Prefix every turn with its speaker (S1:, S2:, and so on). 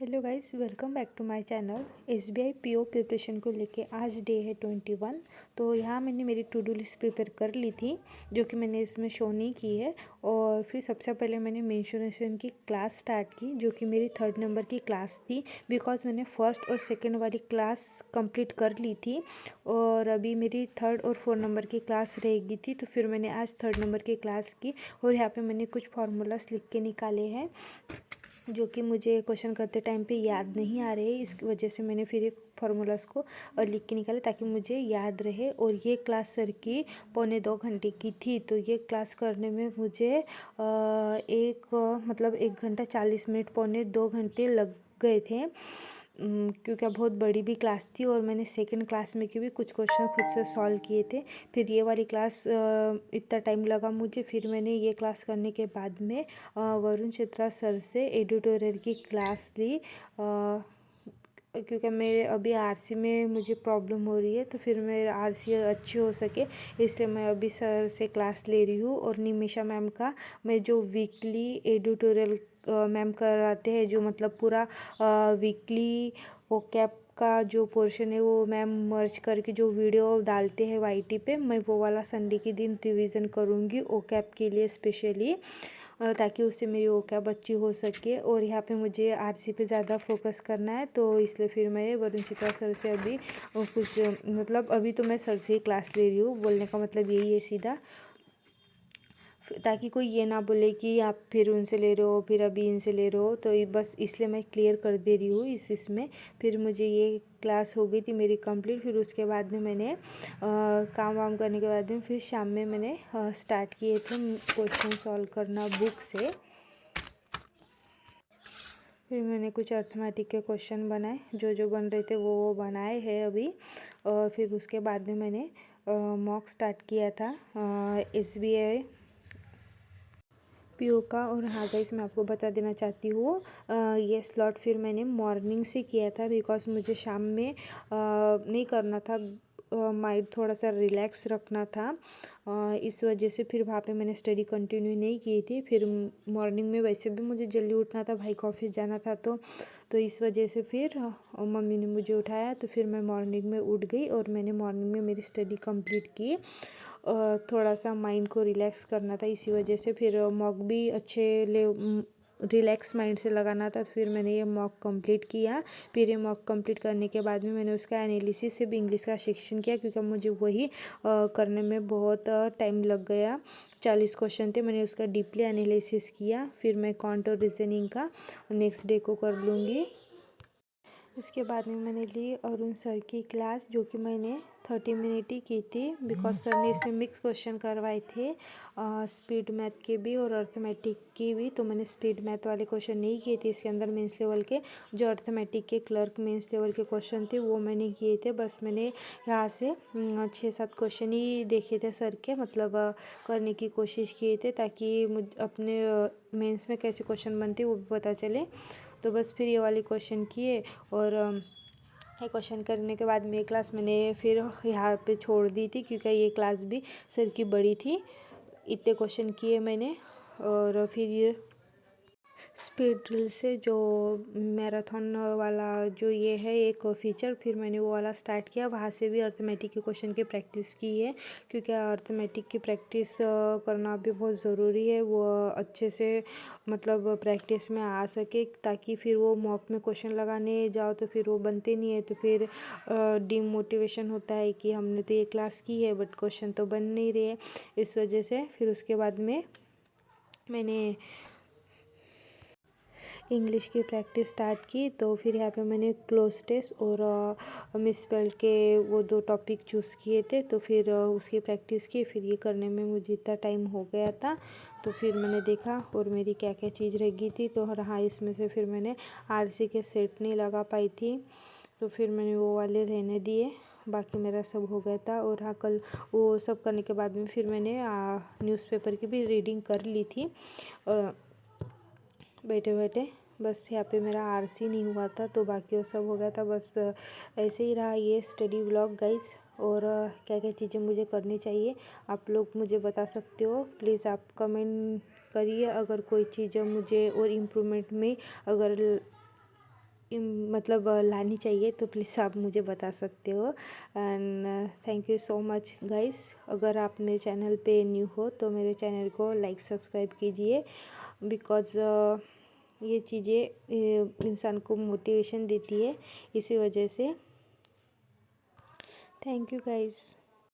S1: Hello guys, welcome back to my channel. SBI PO preparation को लेके आज day है 21। तो यहाँ मैंने मेरी टू डू लिस्ट प्रिपेयर कर ली थी, जो कि मैंने इसमें शो नहीं की है। और फिर सबसे पहले मैंने मेंशुरेशन की क्लास स्टार्ट की, जो कि मेरी 3rd नंबर की क्लास थी। बिकॉज मैंने फर्स्ट और सेकेंड वाली क्लास कंप्लीट कर ली थी और अभी मेरी 3rd और 4th नंबर की क्लास रहेगी थी। तो फिर मैंने आज 3rd नंबर की क्लास की और यहाँ पर मैंने कुछ फार्मूलास लिख के निकाले हैं, जो कि मुझे क्वेश्चन करते टाइम पे याद नहीं आ रहे। इस वजह से मैंने फिर एक फार्मूलास को लिख के निकाले ताकि मुझे याद रहे। और ये क्लास सर की 1.25 घंटे की थी। तो ये क्लास करने में मुझे मतलब 1 घंटा 40 मिनट 1.25 घंटे लग गए थे, क्योंकि बहुत बड़ी भी क्लास थी। और मैंने सेकंड क्लास में के भी कुछ क्वेश्चन खुद से सॉल्व किए थे। फिर ये वाली क्लास इतना टाइम लगा मुझे। फिर मैंने ये क्लास करने के बाद में वरुण चित्रा सर से एडिटोरियल की क्लास ली, क्योंकि मेरे अभी आरसी में मुझे प्रॉब्लम हो रही है। तो फिर मेरे आरसी अच्छी हो सके इसलिए मैं अभी सर से क्लास ले रही हूँ। और निमिषा मैम का मैं जो वीकली एडिटोरियल मैम कराते हैं, जो मतलब पूरा वीकली वो कैप का जो पोर्शन है वो मैम मर्ज करके जो वीडियो डालते हैं वाईटी पे, मैं वो वाला संडे के दिन रिवीजन करूँगी ओ कैप के लिए स्पेशली, ताकि उससे मेरी ओ कैप अच्छी हो सके। और यहाँ पे मुझे आरसी पे ज़्यादा फोकस करना है, तो इसलिए फिर मैं वरुण चित्रा सर से अभी कुछ मतलब अभी तो मैं सर से ही क्लास ले रही हूँ। बोलने का मतलब यही है सीधा, ताकि कोई ये ना बोले कि आप फिर उनसे ले रहे हो फिर अभी इनसे ले रहे हो। तो बस इसलिए मैं क्लियर कर दे रही हूँ इसमें। फिर मुझे ये क्लास हो गई थी मेरी कंप्लीट। फिर उसके बाद में मैंने काम वाम करने के बाद में फिर शाम में मैंने स्टार्ट किए थे क्वेश्चन सॉल्व करना बुक से। फिर मैंने कुछ अर्थमेटिक के क्वेश्चन बनाए, जो जो बन रहे थे वो बनाए हैं अभी। और फिर उसके बाद में मैंने मॉक स्टार्ट किया था एसबीआई पीओ का। और हाँ गाइस, मैं आपको बता देना चाहती हूँ, ये स्लॉट फिर मैंने मॉर्निंग से किया था, बिकॉज मुझे शाम में नहीं करना था, माइंड थोड़ा सा रिलैक्स रखना था। इस वजह से फिर वहाँ पे मैंने स्टडी कंटिन्यू नहीं की थी। फिर मॉर्निंग में वैसे भी मुझे जल्दी उठना था, भाई को ऑफिस जाना था। तो इस वजह से फिर मम्मी ने मुझे उठाया, तो फिर मैं मॉर्निंग में उठ गई और मैंने मॉर्निंग में मेरी स्टडी कंप्लीट की। थोड़ा सा माइंड को रिलैक्स करना था, इसी वजह से फिर मॉक भी अच्छे रिलैक्स माइंड से लगाना था। तो फिर मैंने ये मॉक कंप्लीट किया। फिर ये मॉक कंप्लीट करने के बाद में मैंने उसका एनालिसिस सिर्फ इंग्लिश का सेक्शन किया, क्योंकि मुझे वही करने में बहुत टाइम लग गया। 40 क्वेश्चन थे, मैंने उसका डीपली एनालिसिस किया। फिर मैं काउंट और रीजनिंग का नेक्स्ट डे को कर लूँगी। इसके बाद में मैंने ली अरुण सर की क्लास, जो कि मैंने 30 मिनट ही की थी, बिकॉज सर ने इसमें मिक्स क्वेश्चन करवाए थे, स्पीड मैथ के भी और अर्थमेटिक की भी। तो मैंने स्पीड मैथ वाले क्वेश्चन नहीं किए थे इसके अंदर मेंस लेवल के। जो अर्थमेटिक के क्लर्क मेंस लेवल के क्वेश्चन थे वो मैंने किए थे। बस मैंने यहाँ से 6-7 क्वेश्चन ही देखे थे सर के, मतलब करने की कोशिश किए थे, ताकि मुझ अपने मेंस में कैसे क्वेश्चन बनते वो भी पता चले। तो बस फिर ये वाले क्वेश्चन किए। और ये क्वेश्चन करने के बाद में ये क्लास मैंने फिर यहाँ पे छोड़ दी थी, क्योंकि ये क्लास भी सर की बड़ी थी। इतने क्वेश्चन किए मैंने। और फिर ये स्पीड ड्रिल से जो मैराथन वाला जो ये है एक फीचर, फिर मैंने वो वाला स्टार्ट किया। वहाँ से भी अर्थमेटिक के क्वेश्चन की प्रैक्टिस की है, क्योंकि अर्थमेटिक की प्रैक्टिस करना भी बहुत ज़रूरी है। वो अच्छे से मतलब प्रैक्टिस में आ सके, ताकि फिर वो मॉक में क्वेश्चन लगाने जाओ तो फिर वो बनते नहीं है। तो फिर डिमोटिवेशन होता है कि हमने तो ये क्लास की है बट क्वेश्चन तो बन नहीं रहे। इस वजह से फिर उसके बाद में मैंने इंग्लिश की प्रैक्टिस स्टार्ट की। तो फिर यहाँ पे मैंने क्लोज टेस्ट और मिसस्पेल के वो 2 टॉपिक चूज़ किए थे। तो फिर उसकी प्रैक्टिस की। फिर ये करने में मुझे इतना टाइम हो गया था। तो फिर मैंने देखा और मेरी क्या क्या चीज़ रह गई थी। तो हाँ, इसमें से फिर मैंने आरसी के सेट नहीं लगा पाई थी, तो फिर मैंने वो वाले रहने दिए, बाकी मेरा सब हो गया था। और हाँ, कल वो सब करने के बाद में फिर मैंने न्यूज़पेपर की भी रीडिंग कर ली थी बैठे बैठे। बस यहाँ पे मेरा आरसी नहीं हुआ था, तो बाकी वो सब हो गया था। बस ऐसे ही रहा ये स्टडी व्लॉग गाइस। और क्या क्या चीज़ें मुझे करनी चाहिए आप लोग मुझे बता सकते हो, प्लीज़ आप कमेंट करिए। अगर कोई चीज़ मुझे और इम्प्रूवमेंट में अगर मतलब लानी चाहिए तो प्लीज़ आप मुझे बता सकते हो। And thank you so much guys. अगर आप मेरे चैनल पे न्यू हो तो मेरे चैनल को लाइक सब्सक्राइब कीजिए, बिकॉज़ ये चीज़ें इंसान को मोटिवेशन देती है, इसी वजह से। Thank you guys.